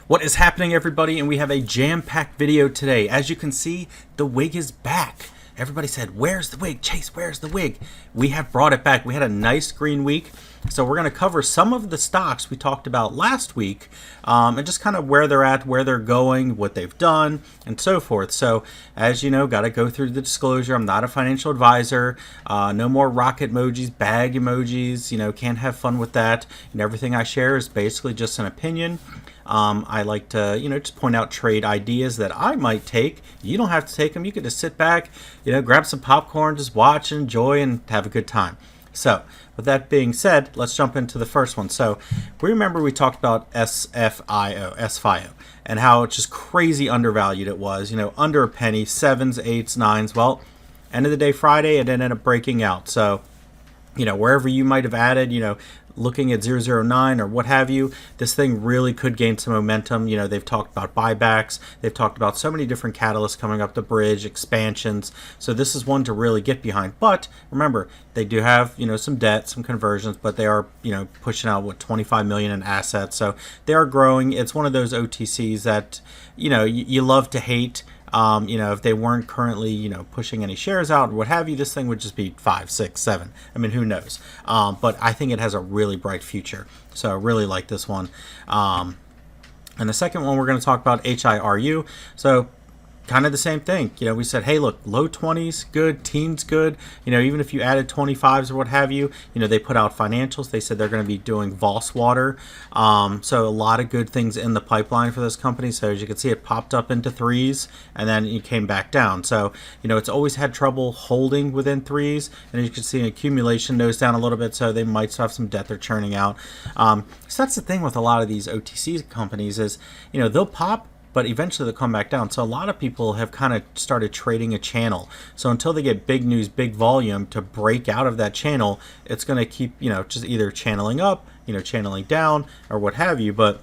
What is happening, everybody? And we have a jam-packed video today. As you can see, the wig is back. Everybody said, where's the wig? Chase, where's the wig? We have brought it back. We had a nice green week. So we're going to cover some of the stocks we talked about last week and just kind of where they're at, where they're going, what they've done, and so forth. So as you know, got to go through the disclosure. I'm not a financial advisor. No more rocket emojis, bag emojis. You know, can't have fun with that. And everything I share is basically just an opinion. I like to, just point out trade ideas that I might take. You don't have to take them. You can just sit back, grab some popcorn, just watch and enjoy and have a good time. So with that being said, let's jump into the first one. So we remember we talked about SFIO, and how it's just crazy undervalued it was, under a penny, 7s, 8s, 9s. Well, end of the day Friday, it ended up breaking out. So, wherever you might have added, looking at 009 or what have you, this thing really could gain some momentum. They've talked about buybacks. They've talked about so many different catalysts coming up the bridge, expansions. So this is one to really get behind. But remember, they do have, some debt, some conversions, but they are, pushing out, 25 million in assets. So they are growing. It's one of those OTCs that, you love to hate. If they weren't currently, pushing any shares out or what have you, this thing would just be 5, 6, 7. I mean, who knows? But I think it has a really bright future. So I really like this one. And the second one we're going to talk about, HIRU. So kind of the same thing. We said, hey, look, low 20s, good, teens, good. Even if you added 25s or what have you, they put out financials. They said they're going to be doing Voss water. So a lot of good things in the pipeline for this company. So as you can see, it popped up into 3s and then it came back down. So, it's always had trouble holding within 3s. And as you can see, accumulation goes down a little bit. So they might still have some debt they're churning out. So that's the thing with a lot of these OTC companies is, they'll pop, but eventually they'll come back down. So a lot of people have kind of started trading a channel. So until they get big news, big volume to break out of that channel, it's going to keep, just either channeling up, channeling down or what have you. But,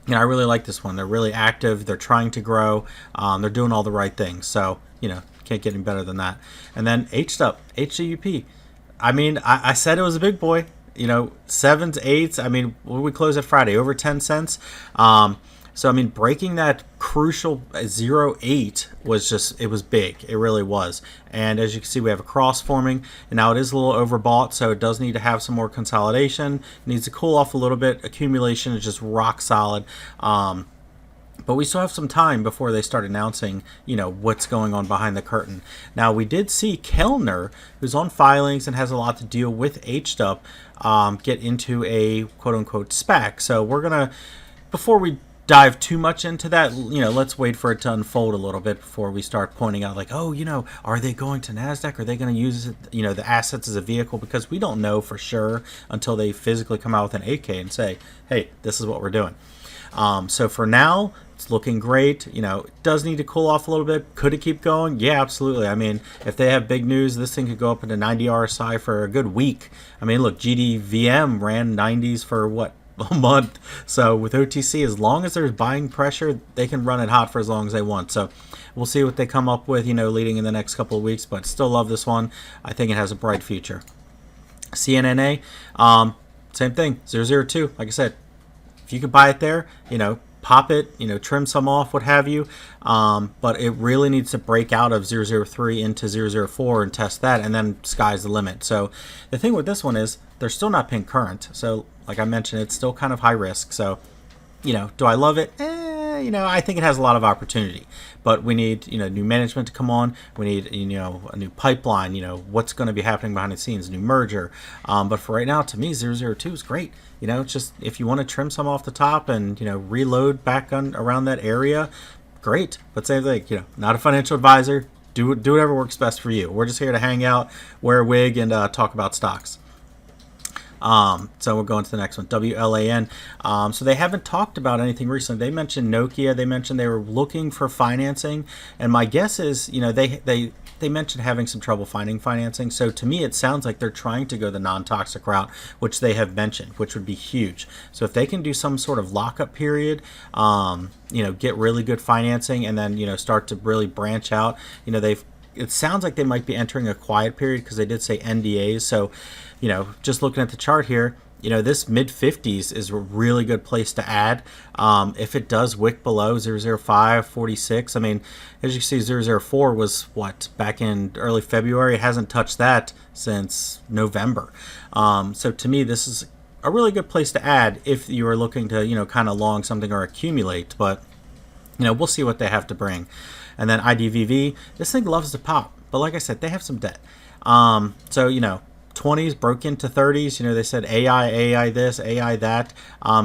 I really like this one. They're really active. They're trying to grow. They're doing all the right things. So, can't get any better than that. And then HOTU. I mean, I said it was a big boy, 7s, 8s. I mean, what did we close at Friday? Over 10 cents. So, I mean, breaking that crucial 0.8 was just, it was big. It really was. And as you can see, we have a cross forming. And now it is a little overbought, so it does need to have some more consolidation. It needs to cool off a little bit. Accumulation is just rock solid. But we still have some time before they start announcing, what's going on behind the curtain. Now, we did see Kellner, who's on filings and has a lot to deal with HDUP, get into a quote-unquote SPAC. So we're going to, before we dive too much into that, let's wait for it to unfold a little bit before we start pointing out like, oh, are they going to NASDAQ? Are they going to use it, the assets as a vehicle? Because we don't know for sure until they physically come out with an 8K and say, hey, this is what we're doing. So for now, it's looking great. It does need to cool off a little bit. Could it keep going? Yeah, absolutely. I mean, if they have big news, this thing could go up into 90 RSI for a good week. I mean, look, GDVM ran 90s for what? A month. So with OTC, as long as there's buying pressure, they can run it hot for as long as they want. So we'll see what they come up with, leading in the next couple of weeks, but still love this one. I think it has a bright future. CNNA, same thing, 002. Like I said, if you could buy it there, pop it, trim some off, what have you. But it really needs to break out of 003 into 004 and test that, and then sky's the limit. So the thing with this one is they're still not paying current. So like I mentioned, it's still kind of high risk. So, do I love it? I think it has a lot of opportunity. But we need, new management to come on. We need, a new pipeline, what's going to be happening behind the scenes, new merger. But for right now, to me, 002 is great. It's just if you want to trim some off the top and, reload back on around that area, great. But same thing, not a financial advisor. Do whatever works best for you. We're just here to hang out, wear a wig, and talk about stocks. So we'll go into the next one, WLAN. So they haven't talked about anything recently. They mentioned Nokia. They mentioned they were looking for financing. And my guess is, they mentioned having some trouble finding financing. So to me, it sounds like they're trying to go the non-toxic route, which they have mentioned, which would be huge. So if they can do some sort of lockup period, get really good financing and then, start to really branch out, it sounds like they might be entering a quiet period because they did say NDAs. So, just looking at the chart here, this mid 50s is a really good place to add. If it does wick below 005, 46, I mean, as you see, 004 was what, back in early February. It hasn't touched that since November. So to me, this is a really good place to add if you are looking to, kind of long something or accumulate. But, we'll see what they have to bring. And then IDVV, this thing loves to pop. But like I said, they have some debt. So, 20s broke into 30s. They said AI this, AI that.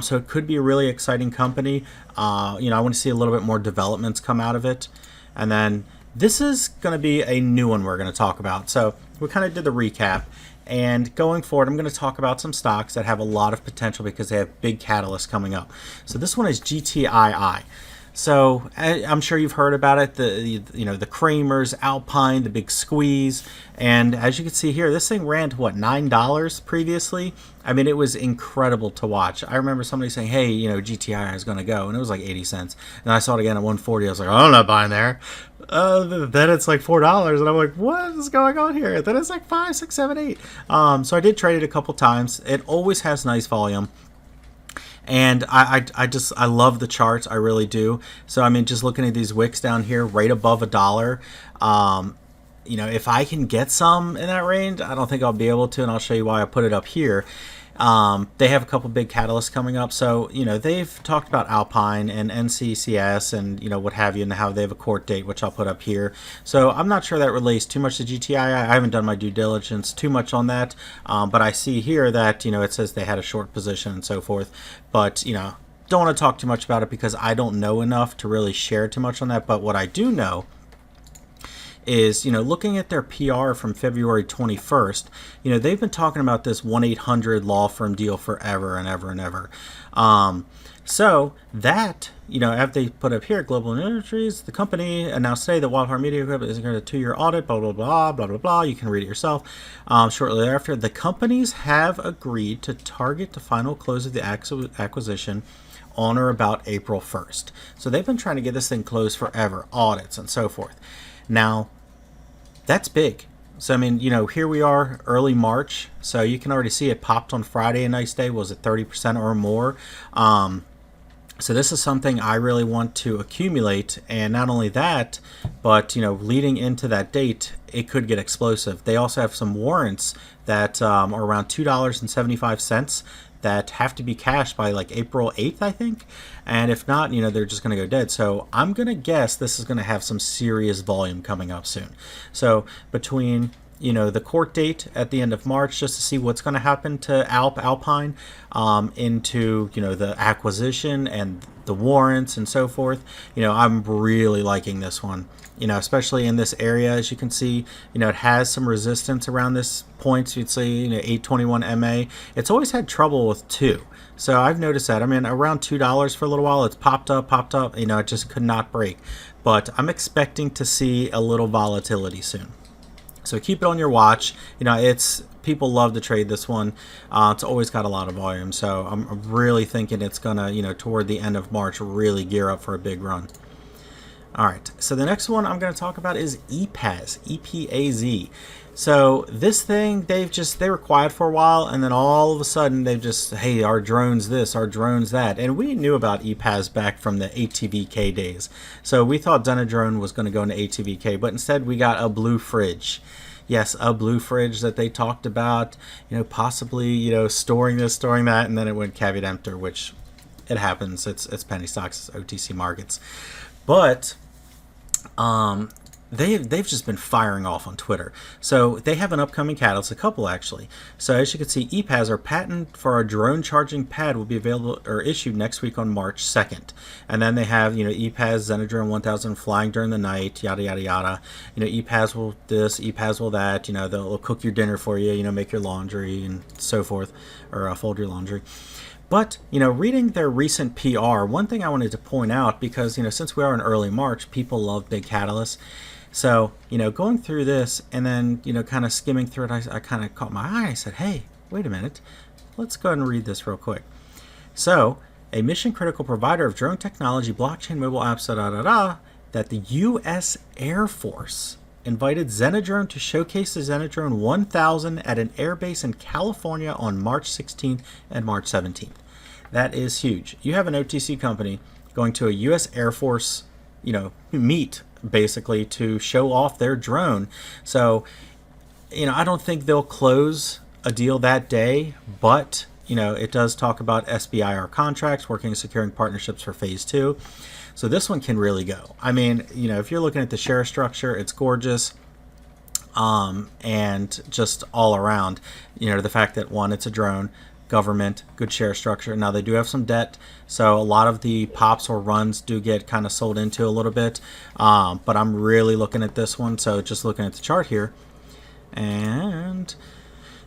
So it could be a really exciting company. I want to see a little bit more developments come out of it. And then this is going to be a new one we're going to talk about. So we kind of did the recap. And going forward, I'm going to talk about some stocks that have a lot of potential because they have big catalysts coming up. So this one is GTII. So I'm sure you've heard about it, the Kramers, Alpine, the big squeeze. And as you can see here, this thing ran to what, $9 previously? I mean, it was incredible to watch. I remember somebody saying, hey, GTI is going to go, and it was like 80 cents. And I saw it again at 140. I was like, oh, I'm not buying there. Then it's like $4, and I'm like, what is going on here? Then it's like 5, 6, 7, 8. So I did trade it a couple times. It always has nice volume. And I love the charts, I really do. So I mean, just looking at these wicks down here, right above $1. If I can get some in that range, I don't think I'll be able to, and I'll show you why I put it up here. They have a couple big catalysts coming up. So, they've talked about Alpine and NCCS and, what have you, and how they have a court date, which I'll put up here. So I'm not sure that relates too much to GTI. I haven't done my due diligence too much on that. But I see here that, it says they had a short position and so forth. But, don't want to talk too much about it because I don't know enough to really share too much on that. But what I do know is, looking at their PR from February 21st, they've been talking about this 1-800 law firm deal forever and ever and ever. So that, after they put up here, Global Industries, the company announced today that Wildfire Media Group is going to 2-year audit, blah, blah, blah, blah, blah, blah. You can read it yourself. Shortly thereafter, the companies have agreed to target the final close of the acquisition on or about April 1st. So they've been trying to get this thing closed forever, audits and so forth. Now, that's big. So, I mean, here we are, early March. So you can already see it popped on Friday, a nice day. Was it 30% or more? So this is something I really want to accumulate. And not only that, but, leading into that date, it could get explosive. They also have some warrants that are around $2.75 that have to be cashed by like April 8th, I think. And if not, they're just going to go dead. So I'm going to guess this is going to have some serious volume coming up soon. So between, the court date at the end of March, just to see what's going to happen to Alpine, into, the acquisition and the warrants and so forth, I'm really liking this one. Especially in this area, as you can see, it has some resistance around this point. So you'd say, 821 MA. It's always had trouble with 2. So I've noticed that. I mean, around $2 for a little while, it's popped up. It just could not break. But I'm expecting to see a little volatility soon. So keep it on your watch. People love to trade this one. It's always got a lot of volume. So I'm really thinking it's gonna, toward the end of March, really gear up for a big run. All right, so the next one I'm going to talk about is EPAZ, E-P-A-Z. So this thing, they were quiet for a while, and then all of a sudden they've just, hey, our drone's this, our drone's that. And we knew about EPAZ back from the ATVK days. So we thought Denadrone was going to go into ATVK, but instead we got a blue fridge. Yes, a blue fridge that they talked about, possibly, storing this, storing that, and then it went caveat emptor, which it happens. It's penny stocks, it's OTC markets. But they've just been firing off on Twitter. So they have an upcoming catalyst, a couple actually. So as you can see, EPAZ, our patent for our drone charging pad, will be available or issued next week on March 2nd. And then they have, EPAZ Zenadrone 1000 flying during the night, yada, yada, yada. EPAZ will this, EPAZ will that. They'll cook your dinner for you, make your laundry and so forth, or fold your laundry. But, reading their recent PR, one thing I wanted to point out, because, since we are in early March, people love big catalysts. So, going through this and then, kind of skimming through it, I kind of caught my eye. I said, hey, wait a minute. Let's go ahead and read this real quick. So, a mission-critical provider of drone technology, blockchain, mobile apps, that the U.S. Air Force invited Zenadrone to showcase the Zenadrone 1000 at an airbase in California on March 16th and March 17th. That is huge. You have an OTC company going to a U.S. Air Force, meet basically to show off their drone. So, I don't think they'll close a deal that day, but it does talk about SBIR contracts, working and securing partnerships for phase 2. So this one can really go. I mean, if you're looking at the share structure, it's gorgeous. And just all around, the fact that one, it's a drone, government, good share structure. Now they do have some debt, so a lot of the pops or runs do get kind of sold into a little bit. But I'm really looking at this one. So just looking at the chart here, and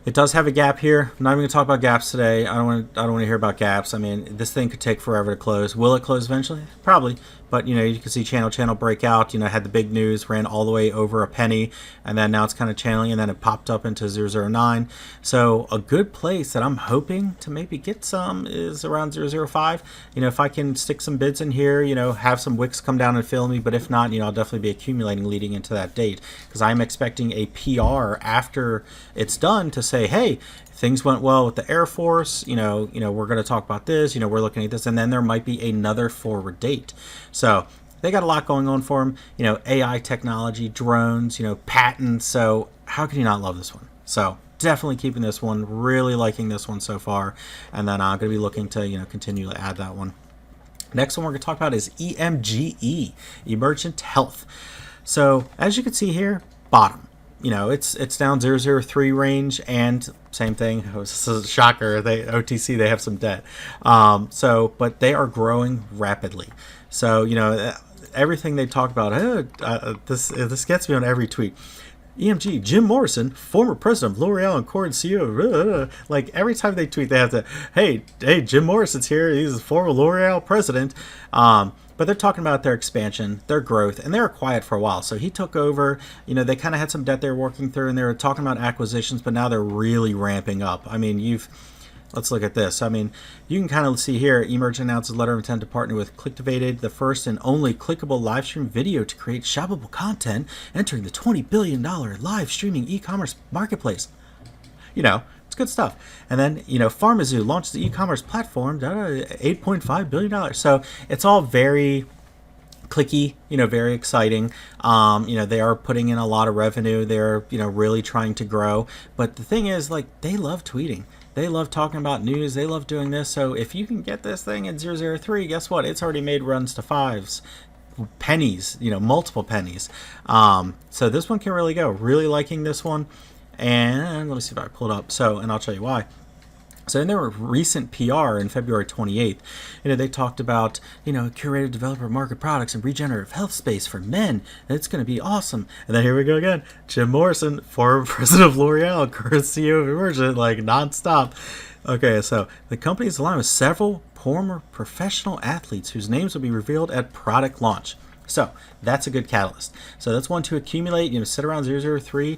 it does have a gap here. I'm not even going to talk about gaps today. I don't want to hear about gaps. I mean, this thing could take forever to close. Will it close eventually? Probably. But, you can see channel break out. Had the big news, ran all the way over a penny, and then now it's kind of channeling, and then it popped up into 009. So a good place that I'm hoping to maybe get some is around 005. If I can stick some bids in here, have some wicks come down and fill me. But if not, I'll definitely be accumulating leading into that date, because I'm expecting a PR after it's done to say, hey, things went well with the Air Force, we're going to talk about this, we're looking at this, and then there might be another forward date. So they got a lot going on for them, AI technology, drones, patents. So how can you not love this one? So definitely keeping this one, really liking this one so far. And then I'm going to be looking to, continue to add that one. Next one we're going to talk about is EMGE, Emergent Health. So as you can see here, bottom. It's down 003 range, and same thing. This is a shocker. OTC, they have some debt. But they are growing rapidly. So, everything they talk about, this gets me on every tweet. EMG, Jim Morrison, former president of L'Oreal and Cord CEO. Like every time they tweet, they have to, hey, Jim Morrison's here. He's a former L'Oreal president. But they're talking about their expansion, their growth, and they were quiet for a while. So he took over. They kind of had some debt they were working through, and they were talking about acquisitions, but now they're really ramping up. I mean, let's look at this. I mean, you can kind of see here, Emerge announces a letter of intent to partner with Clicktivated, the first and only clickable live stream video to create shoppable content, entering the $20 billion live streaming e-commerce marketplace. It's good stuff. And then, PharmaZoo launched the e-commerce platform, $8.5 billion. So it's all very clicky, very exciting. They are putting in a lot of revenue. They're, really trying to grow. But the thing is, they love tweeting. They love talking about news. They love doing this. So if you can get this thing at 003, guess what? It's already made runs to fives, pennies, multiple pennies. So this one can really go. Really liking this one. And let me see if I pull it up. And I'll tell you why. So in their recent PR in February 28th, they talked about, curated developer market products and regenerative health space for men. And it's going to be awesome. And then here we go again. Jim Morrison, former president of L'Oreal, current CEO of Emergent, nonstop. Okay, so the company is aligned with several former professional athletes whose names will be revealed at product launch. So that's a good catalyst. So that's one to accumulate, sit around 003.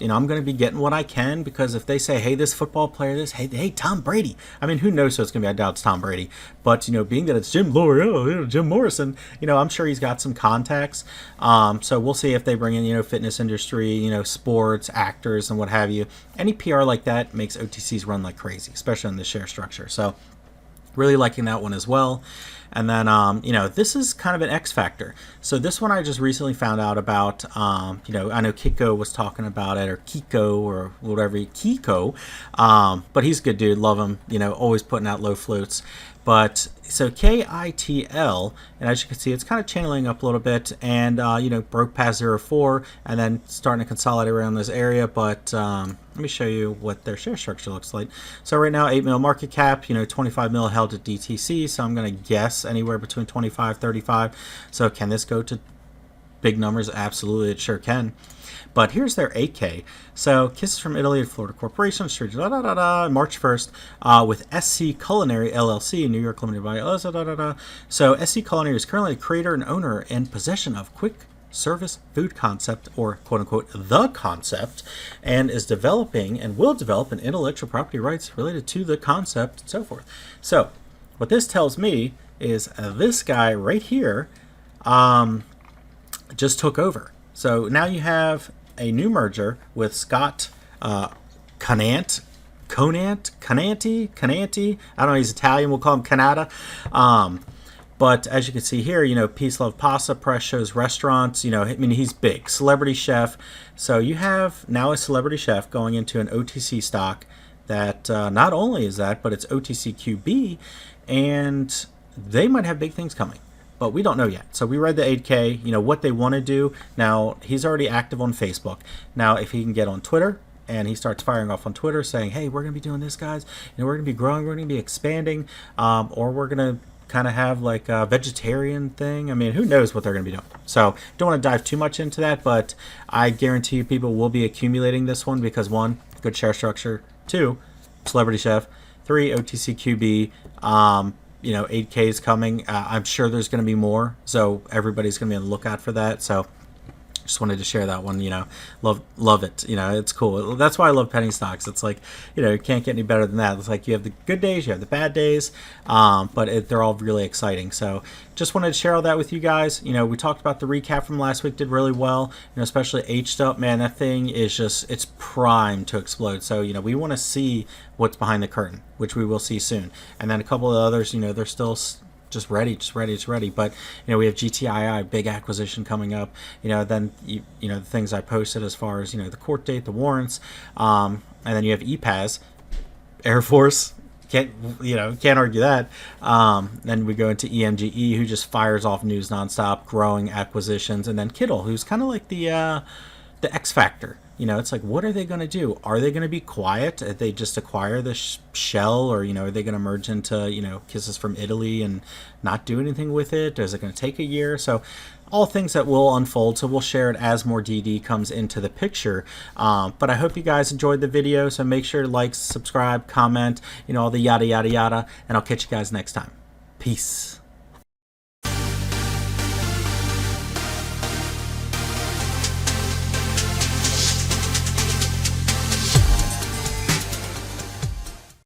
I'm going to be getting what I can, because if they say, hey, this football player, hey, Tom Brady. I mean, who knows who it's going to be? I doubt it's Tom Brady. But, being that it's Jim Morrison, I'm sure he's got some contacts. So we'll see if they bring in, fitness industry, sports, actors, and what have you. Any PR like that makes OTCs run like crazy, especially in the share structure. So really liking that one as well. And then, this is kind of an X factor. So this one I just recently found out about. I know Kiko was talking about it, or Kiko, or whatever, Kiko. But he's a good dude, love him. Always putting out low floats. But so KITL, and as you can see, it's kind of channeling up a little bit, and broke past 0.4, and then starting to consolidate around this area. But let me show you what their share structure looks like. So right now, 8 mil market cap, 25 mil held at DTC. So I'm going to guess anywhere between 25, 35. So can this go to big numbers? Absolutely, it sure can. But here's their 8K. So Kisses from Italy and Florida Corporation, March 1st, with SC Culinary LLC, New York Limited by So SC Culinary is currently a creator and owner in possession of quick service food concept, or quote unquote the concept, and is developing and will develop an intellectual property rights related to the concept and so forth. So what this tells me is this guy right here just took over. So now you have a new merger with Scott Conanti. I don't know, he's Italian. We'll call him Canada. But as you can see here, you know, Peace Love Pasta Press shows restaurants. You know, I mean, he's big. Celebrity chef. So you have now a celebrity chef going into an OTC stock that not only is that, but it's OTCQB. And they might have big things coming. But we don't know yet. So we read the 8K, you know, what they want to do. Now, he's already active on Facebook. Now, if he can get on Twitter, and he starts firing off on Twitter saying, hey, we're going to be doing this, guys. You know, we're going to be growing, we're going to be expanding, or we're going to kind of have like a vegetarian thing. I mean, who knows what they're going to be doing. So don't want to dive too much into that, but I guarantee you people will be accumulating this one because 1, good share structure, 2, celebrity chef, 3, OTCQB, you know, 8K is coming. I'm sure there's going to be more, so everybody's going to be on the lookout for that. So just wanted to share that one. You know, love it. You know, it's cool. That's why I love penny stocks. It's like, you know, you can't get any better than that. It's like you have the good days, you have the bad days, but they're all really exciting. So just wanted to share all that with you guys. You know, we talked about the recap from last week, did really well. You know, especially H'd up, man, that thing is just, it's primed to explode. So, you know, we want to see what's behind the curtain, which we will see soon. And then a couple of others, you know, they're still just ready. But, you know, we have GTII, big acquisition coming up. You know, then, you know, the things I posted as far as, you know, the court date, the warrants. And then you have EPAZ, Air Force. Can't argue that. Then we go into EMGE, who just fires off news nonstop, growing acquisitions. And then Kittle, who's kind of like the X Factor. You know, it's like, what are they going to do? Are they going to be quiet? Are they just acquire the shell? Or, you know, are they going to merge into, you know, Kisses from Italy and not do anything with it? Or is it going to take a year? So all things that will unfold. So we'll share it as more DD comes into the picture. But I hope you guys enjoyed the video. So make sure to like, subscribe, comment, you know, all the yada, yada, yada. And I'll catch you guys next time. Peace.